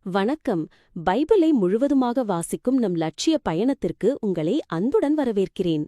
வணக்கம். பைபிளை முழுவதுமாக வாசிக்கும் நம் லட்சிய பயணத்திற்கு உங்களை அன்புடன் வரவேற்கிறேன்.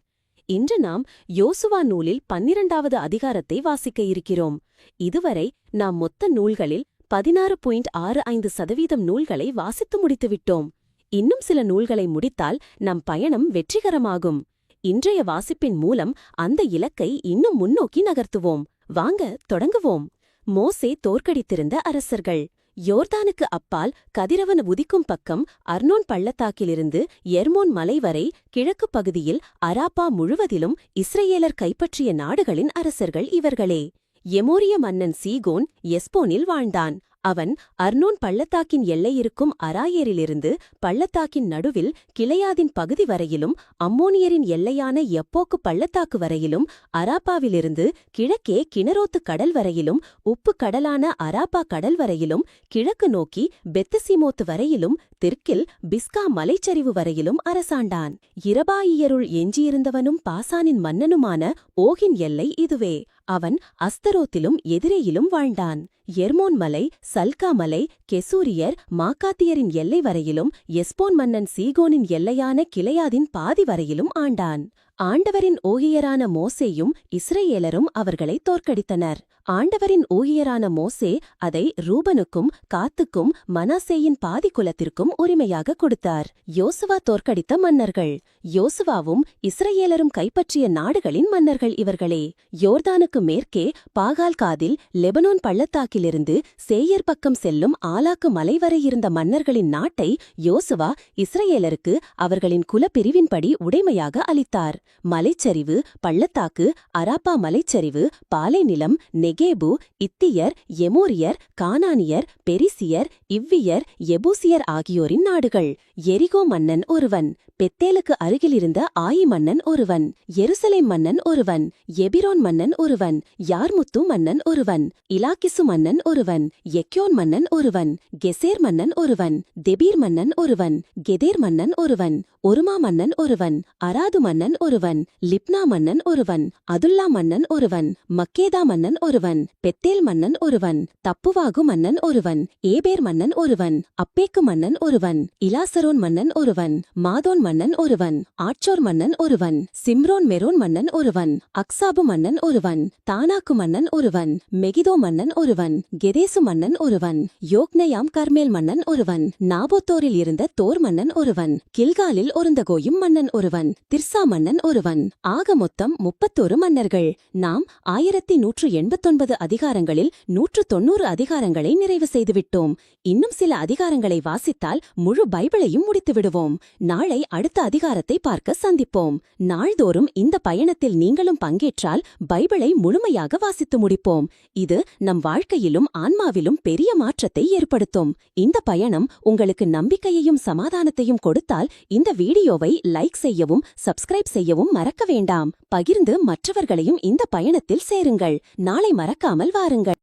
இன்று நாம் யோசுவா நூலில் 12வது அதிகாரத்தை வாசிக்க இருக்கிறோம். இதுவரை நாம் மொத்த நூல்களில் 16.65% நூல்களை வாசித்து முடித்துவிட்டோம். இன்னும் சில நூல்களை முடித்தால் நம் பயணம் வெற்றிகரமாகும். இன்றைய வாசிப்பின் மூலம் அந்த இலக்கை இன்னும் முன்னோக்கி நகர்த்துவோம். வாங்க தொடங்குவோம். மோசே தோற்கடித்திருந்த அரசர்கள். யோர்தானுக்கு அப்பால் கதிரவன் உதிக்கும் பக்கம் அர்னோன் பள்ளத்தாக்கிலிருந்து எர்மோன் மலை வரை கிழக்குப் பகுதியில் அராப்பா முழுவதிலும் இஸ்ரயேலர் கைப்பற்றிய நாடுகளின் அரசர்கள் இவர்களே. எமோரிய மன்னன் சீகோன் எஸ்போனில் வாழ்ந்தான். அவன் அர்னோன் பள்ளத்தாக்கின் எல்லையிருக்கும் அராயேரிலிருந்து பள்ளத்தாக்கின் நடுவில் கிளையாதின் பகுதி வரையிலும் அம்மோனியரின் எல்லையான எப்போக்கு பள்ளத்தாக்கு வரையிலும் அராப்பாவிலிருந்து கிழக்கே கிணரோத்து கடல் வரையிலும் உப்பு கடலான அராப்பா கடல் வரையிலும் கிழக்கு நோக்கி பெத்தசிமோத்து வரையிலும் தெற்கில் பிஸ்கா மலைச்சரிவு வரையிலும் அரசாண்டான். இரபாயியருள் எஞ்சியிருந்தவனும் பாசானின் மன்னனுமான ஓகின் எல்லை இதுவே. அவன் அஸ்தரோத்திலும் எதிரேயிலும் வாழ்ந்தான். எர்மோன் மலை, சல்கா மலை, கெசூரியர், மாக்காத்தியரின் எல்லை வரையிலும் எஸ்போன் மன்னன் சீகோனின் எல்லையான கிளையாதின் பாதி வரையிலும் ஆண்டான். ஆண்டவரின் ஓகியரான மோசேயும் இஸ்ரயேலரும் அவர்களை தோற்கடித்தனர். ஆண்டவரின் ஊழியரான மோசே அதை ரூபனுக்கும் காத்துக்கும் மனாசேயின் பாதி குலத்திற்கும் உரிமையாக கொடுத்தார். யோசுவா தோற்கடித்த மன்னர்கள். யோசுவாவும் இஸ்ரயேலரும் கைப்பற்றிய நாடுகளின் மன்னர்கள் இவர்களே. யோர்தானுக்கு மேற்கே பாகால்காதில் லெபனோன் பள்ளத்தாக்கிலிருந்து சேயர் பக்கம் செல்லும் ஆலாக்கு மலை வரை இருந்த மன்னர்களின் நாட்டை யோசுவா இஸ்ரயேலருக்கு அவர்களின் குலப்பிரிவின்படி உடைமையாக அளித்தார். மலைச்சரிவு, பள்ளத்தாக்கு, அராப்பா மலைச்சரிவு, பாலைநிலம், நெகேபு, இத்தியர், எமோரியர், கானானியர், பெரிசியர், இவ்வியர், எபூசியர் ஆகியோரின் நாடுகள். எரிகோ மன்னன் ஒருவன். பெத்தேலுக்கு அருகிலிருந்த ஆயி மன்னன் ஒருவன். எருசலேம் மன்னன் ஒருவன். எபிரோன் மன்னன் ஒருவன். யார்முத்து மன்னன் ஒருவன். இலாக்கிசு மன்னன் ஒருவன். எக்யோன் மன்னன் ஒருவன். கெசேர் மன்னன் ஒருவன். தெபீர் மன்னன் ஒருவன். கெதேர் மன்னன் ஒருவன். ஒருமா மன்னன் ஒருவன். அராது மன்னன் ஒருவன். லிப்னா மன்னன் ஒருவன். அதுல்லா மன்னன் ஒருவன். மக்கேதா மன்னன் ஒருவன். பெத்தேல் மன்னன் ஒருவன். தப்புவாகு மன்னன் ஒருவன். ஏபேர் மன்னன் ஒருவன். அப்பேக்கு மன்னன் ஒருவன். இலாசரோன் மன்னன் ஒருவன். மாதோன் மன்னன் ஒருவன். ஆட்சோர் மன்னன் ஒருவன். சிம்ரோன் மெரோன் மன்னன் ஒருவன். அக்சாபு மன்னன் ஒருவன். தானாக்கு மன்னன் ஒருவன். மெகிதோ மன்னன் ஒருவன். கெதேசு மன்னன் ஒருவன். யோக்னயாம் கர்மேல் மன்னன் ஒருவன். நாபோத்தோரில் இருந்த தோர் மன்னன் ஒருவன். கில்காலில் ஒருந்தகோயும் மன்னன் ஒருவன். திர்சா மன்னன் ஒருவன். ஆக மொத்தம் 31 மன்னர்கள். நாம் 1189 அதிகாரங்களில் 190 அதிகாரங்களை நிறைவு செய்துவிட்டோம். இன்னும் சில அதிகாரங்களை வாசித்தால் முழு பைபிளையும் முடித்து விடுவோம். நாளை அடுத்த அதிகாரத்தை பார்க்க சந்திப்போம். நாள்தோறும் இந்த பயணத்தில் நீங்களும் பங்கேற்றால் பைபிளை முழுமையாக வாசித்து முடிப்போம். இது நம் வாழ்க்கையிலும் ஆன்மாவிலும் பெரிய மாற்றத்தை ஏற்படுத்தும். இந்த பயணம் உங்களுக்கு நம்பிக்கையையும் சமாதானத்தையும் கொடுத்தால் இந்த வீடியோவை லைக் செய்யவும் சப்ஸ்கிரைப் செய்யவும் மறக்க வேண்டாம். பகிர்ந்து மற்றவர்களையும் இந்த பயணத்தில் சேருங்கள். நாளை மறக்காமல் வாருங்கள்.